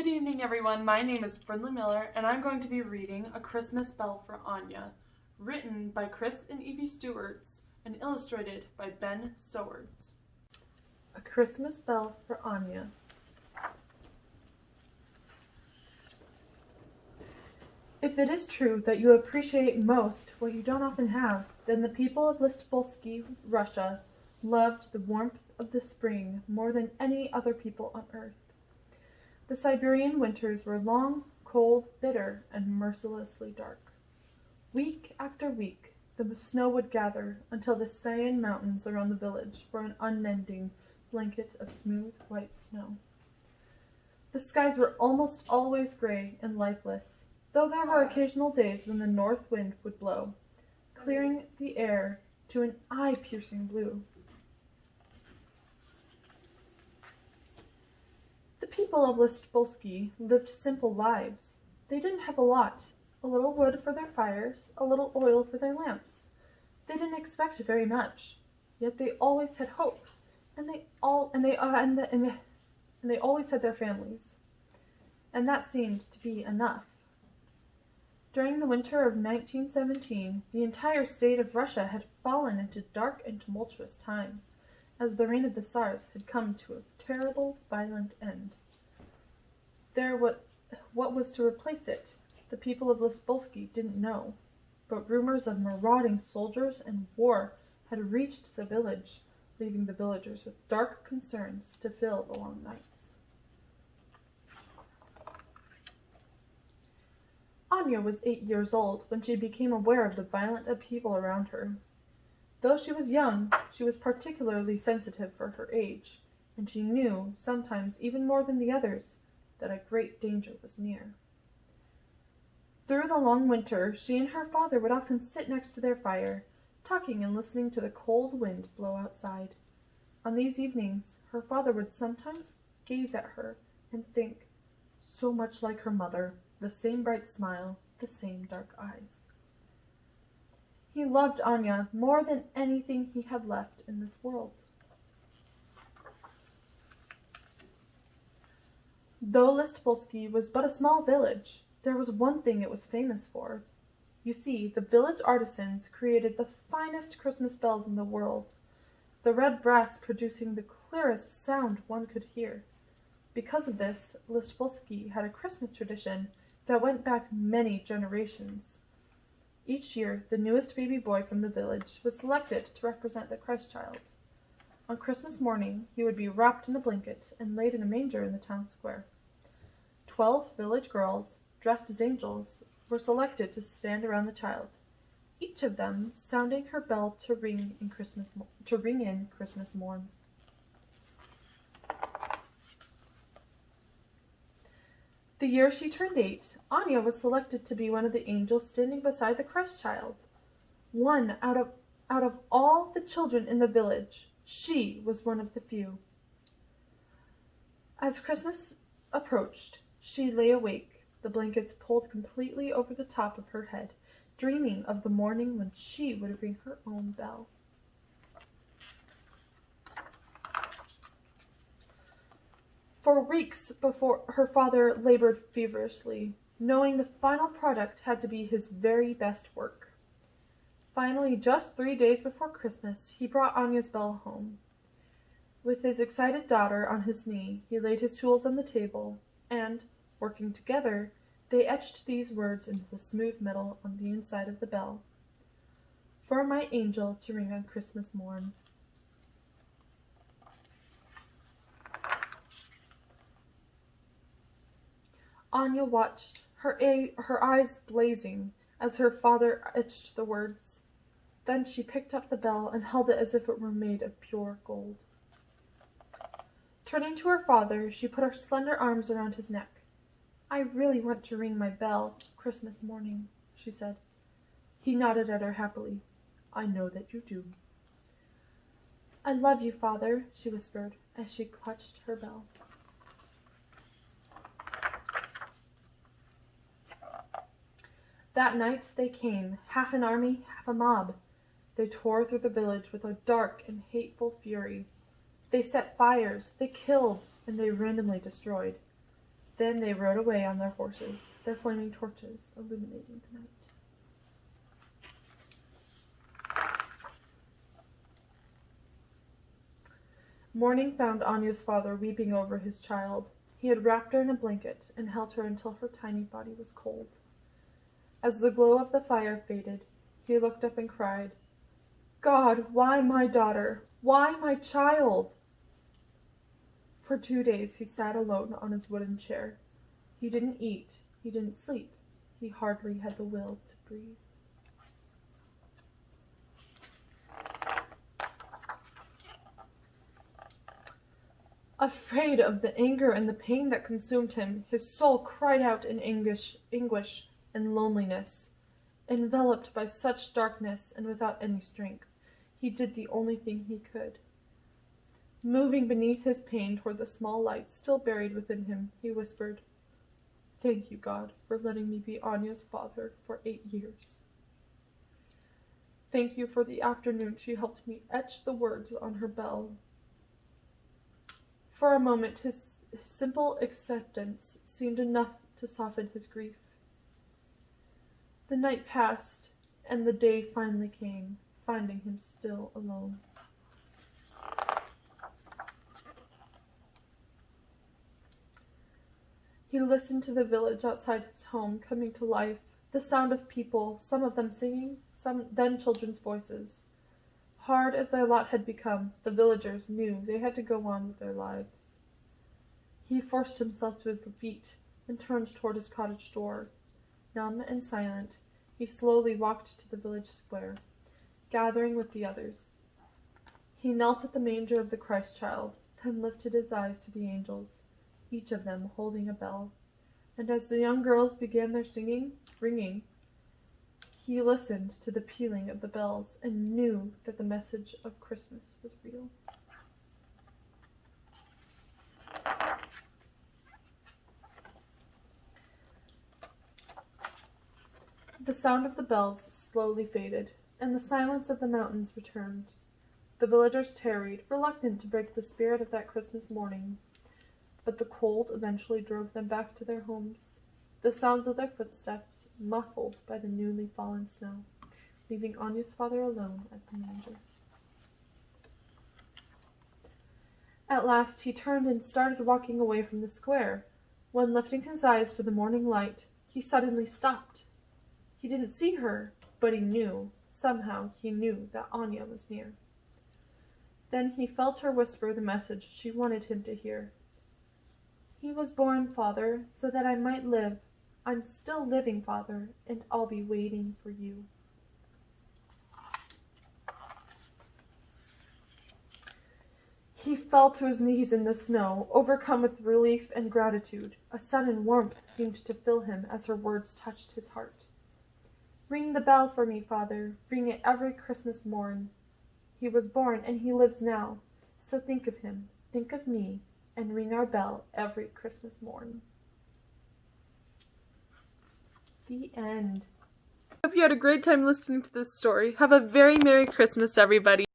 Good evening, everyone. My name is Brynley Miller, and I'm going to be reading A Christmas Bell for Anya, written by Chris and Evie Stewart and illustrated by Ben Sowards. A Christmas Bell for Anya. If it is true that you appreciate most what you don't often have, then the people of Listopolsky, Russia, loved the warmth of the spring more than any other people on earth. The Siberian winters were long, cold, bitter, and mercilessly dark. Week after week, the snow would gather until the Sayan mountains around the village were an unending blanket of smooth white snow. The skies were almost always gray and lifeless, though there were occasional days when the north wind would blow, clearing the air to an eye-piercing blue. The people of Listopolsky lived simple lives. They didn't have a lot: a little wood for their fires, a little oil for their lamps. They didn't expect very much, yet they always had hope, and they always had their families, and that seemed to be enough. During the winter of 1917, the entire state of Russia had fallen into dark and tumultuous times, as the reign of the Tsars had come to a terrible, violent end. What was to replace it, the people of Listopolsky didn't know, but rumors of marauding soldiers and war had reached the village, leaving the villagers with dark concerns to fill the long nights. Anya was 8 years old when she became aware of the violent upheaval around her. Though she was young, she was particularly sensitive for her age, and she knew, sometimes even more than the others, that a great danger was near. Through the long winter, she and her father would often sit next to their fire, talking and listening to the cold wind blow outside. On these evenings, her father would sometimes gaze at her and think, so much like her mother, the same bright smile, the same dark eyes. He loved Anya more than anything he had left in this world. Though Listopolsky was but a small village, there was one thing it was famous for. You see, the village artisans created the finest Christmas bells in the world, the red brass producing the clearest sound one could hear. Because of this, Listopolsky had a Christmas tradition that went back many generations. Each year, the newest baby boy from the village was selected to represent the Christ child. On Christmas morning, he would be wrapped in a blanket and laid in a manger in the town square. 12 village girls, dressed as angels, were selected to stand around the child, each of them sounding her bell to ring in Christmas morn. The year she turned 8, Anya was selected to be one of the angels standing beside the Christ child. One out of all the children in the village, she was one of the few. As Christmas approached, she lay awake, the blankets pulled completely over the top of her head, dreaming of the morning when she would ring her own bell. For weeks before, her father labored feverishly, knowing the final product had to be his very best work. Finally, just 3 days before Christmas, he brought Anya's bell home. With his excited daughter on his knee, he laid his tools on the table, and, working together, they etched these words into the smooth metal on the inside of the bell. For my angel to ring on Christmas morn. Anya watched, her eyes blazing, as her father etched the words. Then she picked up the bell and held it as if it were made of pure gold. Turning to her father, she put her slender arms around his neck. I really want to ring my bell Christmas morning, she said. He nodded at her happily. I know that you do. I love you, Father, she whispered, as she clutched her bell. That night they came, half an army, half a mob. They tore through the village with a dark and hateful fury. They set fires, they killed, and they randomly destroyed. Then they rode away on their horses, their flaming torches illuminating the night. Morning found Anya's father weeping over his child. He had wrapped her in a blanket and held her until her tiny body was cold. As the glow of the fire faded, he looked up and cried, "God, why my daughter? Why my child?" For 2 days he sat alone on his wooden chair. He didn't eat, he didn't sleep, he hardly had the will to breathe. Afraid of the anger and the pain that consumed him, his soul cried out in anguish and loneliness. Enveloped by such darkness and without any strength, he did the only thing he could. Moving beneath his pain toward the small light still buried within him, he whispered, "Thank you, God, for letting me be Anya's father for 8 years. Thank you for the afternoon she helped me etch the words on her bell." For a moment his simple acceptance seemed enough to soften his grief. The night passed, and the day finally came, finding him still alone. He listened to the village outside his home coming to life, the sound of people, some of them singing, then children's voices. Hard as their lot had become, the villagers knew they had to go on with their lives. He forced himself to his feet and turned toward his cottage door. Numb and silent, he slowly walked to the village square, gathering with the others. He knelt at the manger of the Christ child, then lifted his eyes to the angels, each of them holding a bell. And as the young girls began their ringing, he listened to the pealing of the bells and knew that the message of Christmas was real. The sound of the bells slowly faded, and the silence of the mountains returned. The villagers tarried, reluctant to break the spirit of that Christmas morning, but the cold eventually drove them back to their homes, the sounds of their footsteps muffled by the newly fallen snow, leaving Anya's father alone at the manger. At last he turned and started walking away from the square, when, lifting his eyes to the morning light, he suddenly stopped. He didn't see her, but he knew, somehow he knew that Anya was near. Then he felt her whisper the message she wanted him to hear. "He was born, Father, so that I might live. I'm still living, Father, and I'll be waiting for you." He fell to his knees in the snow, overcome with relief and gratitude. A sudden warmth seemed to fill him as her words touched his heart. "Ring the bell for me, Father. Ring it every Christmas morn. He was born, and he lives now. So think of him, think of me, and ring our bell every Christmas morn." The end. Hope you had a great time listening to this story. Have a very Merry Christmas, everybody.